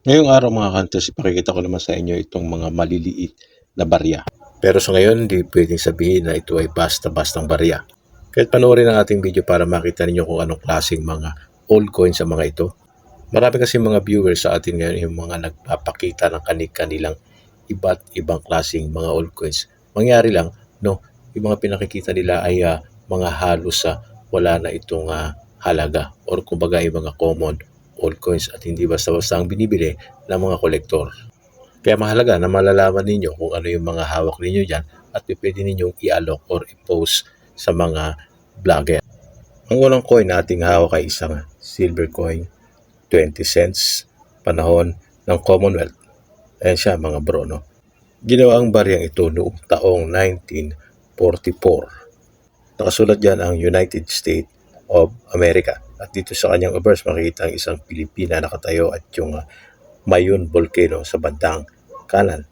Ngayong araw mga hunters, ipakikita ko naman sa inyo itong mga maliliit na barya. Pero sa ngayon, hindi pwedeng sabihin na ito ay basta-bastang barya. Kahit panoorin ang ating video para makita ninyo kung anong klaseng mga old coins sa mga ito. Marami kasi mga viewers sa atin ngayon yung mga nagpapakita ng kanilang iba't ibang klaseng mga old coins. Mangyari lang, no, yung mga pinakikita nila ay mga halos wala na itong halaga or kumbaga yung mga common old coins at hindi basta-basta ang binibili ng mga kolektor. Kaya mahalaga na malalaman ninyo kung ano yung mga hawak ninyo dyan at pwede ninyong i-alok or i-post sa mga vlogger. Ang unang coin na ating hawak ay isang silver coin, 20 cents, panahon ng Commonwealth. Ayan siya mga bro, no? Ginawa ang baryang ito noong taong 1944. Nakasulat dyan ang United States of America. At dito sa kanyang obverse makikita ang isang Pilipina nakatayo at yung Mayon Volcano sa bandang kanan.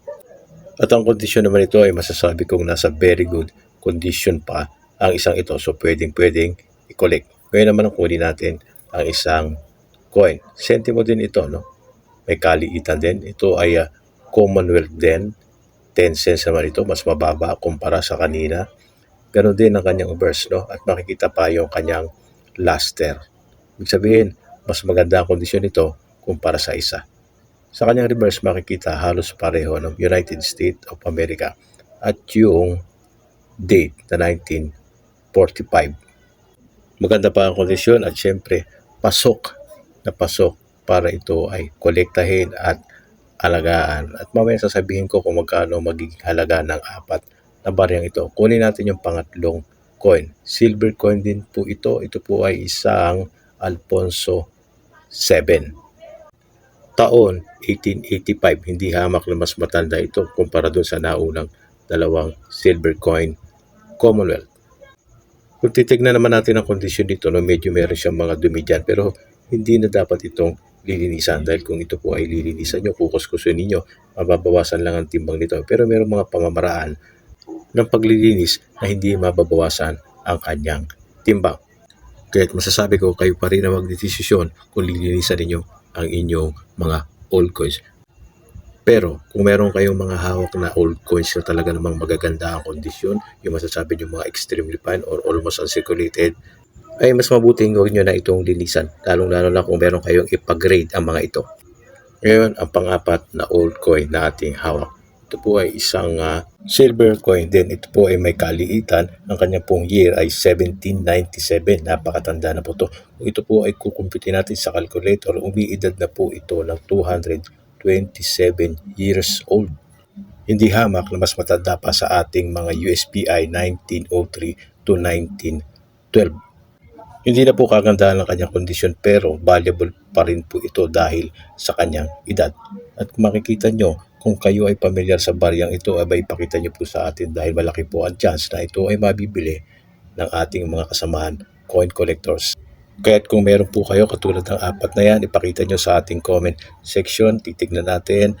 At ang kondisyon naman ito ay masasabi kong nasa very good condition pa ang isang ito. So pwedeng i-collect. Ngayon naman ang kunin natin ang isang coin. Sentimo din ito, no? May kaliitan din. Ito ay Commonwealth din. 10 cents naman ito. Mas mababa kumpara sa kanina. Ganon din ang kanyang verse, no? At makikita pa yung kanyang luster. Ibig sabihin, mas maganda ang kondisyon nito kumpara sa isa. Sa kanyang reverse, makikita halos pareho ng United States of America at yung date na 1945. Maganda pa ang kondisyon at syempre pasok para ito ay kolektahin at alagaan. At mamaya sasabihin ko kung magkano magiging halaga ng apat na baryang ito. Kunin natin yung pangatlong coin. Silver coin din po ito. Ito po ay isang Alfonso 7. Taon 1885. Hindi hamak na mas matanda ito kumpara dun sa naunang dalawang silver coin Commonwealth. Kung titignan naman natin ang kondisyon dito, no, medyo meron siyang mga dumi dyan, pero hindi na dapat itong lilinisan dahil kung ito po ay lilinisan nyo, kukuskusin ninyo, mababawasan lang ang timbang nito. Pero meron mga pamamaraan ng paglilinis na hindi mababawasan ang kanyang timbang. Kaya't masasabi ko, kayo pa rin na magdesisyon kung lilinisan ninyo ang inyong mga old coins. Pero kung meron kayong mga hawak na old coins na talaga namang magaganda ang kondisyon, yung masasabi nyo mga extremely fine or almost uncirculated, ay mas mabuting huwag nyo na itong linisan, lalong-lalo na kung meron kayong ipag-grade ang mga ito. Ngayon, ang pang-apat na old coin na ating hawak. Ito po ay isang silver coin din. Ito po ay may kaliitan. Ang kanya pong year ay 1797. Napakatanda na po ito. Kung ito po ay kukumpitin natin sa calculator, umiidad na po ito ng 227 years old. Hindi hamak na mas matanda pa sa ating mga USPI 1903 to 1912. Hindi na po kagandahan ng kanyang kondisyon pero valuable pa rin po ito dahil sa kanyang edad. At kung makikita nyo, kung kayo ay pamilyar sa baryang ito, abay ipakita nyo po sa atin dahil malaki po ang chance na ito ay mabibili ng ating mga kasamahan, coin collectors. Kaya't kung meron po kayo katulad ng apat na yan, ipakita nyo sa ating comment section, titignan natin.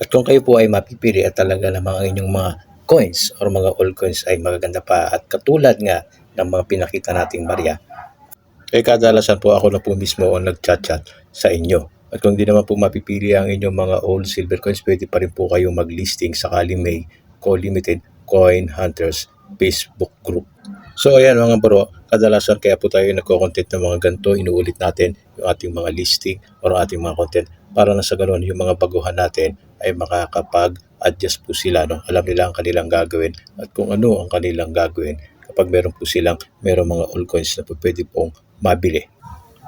At kung kayo po ay mapipili at talaga namang ang inyong mga coins or mga old coins ay magaganda pa at katulad nga ng mga pinakita nating barya, eh kadalasan po ako na po mismo ang nag-chat sa inyo. At kung di naman po mapipili ang inyong mga old silver coins, pwede pa rin po kayong mag-listing sakaling may co-limited coin hunters Facebook group. So ayan mga bro, kadalasan kaya po tayo nagko-content ng mga ganito, inuulit natin yung ating mga listing or ating mga content para na sa ganoon yung mga baguhan natin ay makakapag-adjust po sila. No? Alam nila ang kanilang gagawin at kung ano ang kanilang gagawin kapag meron po silang mga old coins na po pwede pong mabili.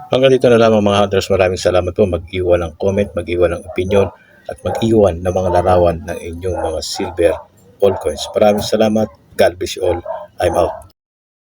Hanggang dito na lamang mga hunters. Maraming salamat po. Mag-iwan ng comment, mag-iwan ng opinion at mag-iwan ng mga larawan ng inyong mga silver old coins. Maraming salamat. God bless you all. I'm out.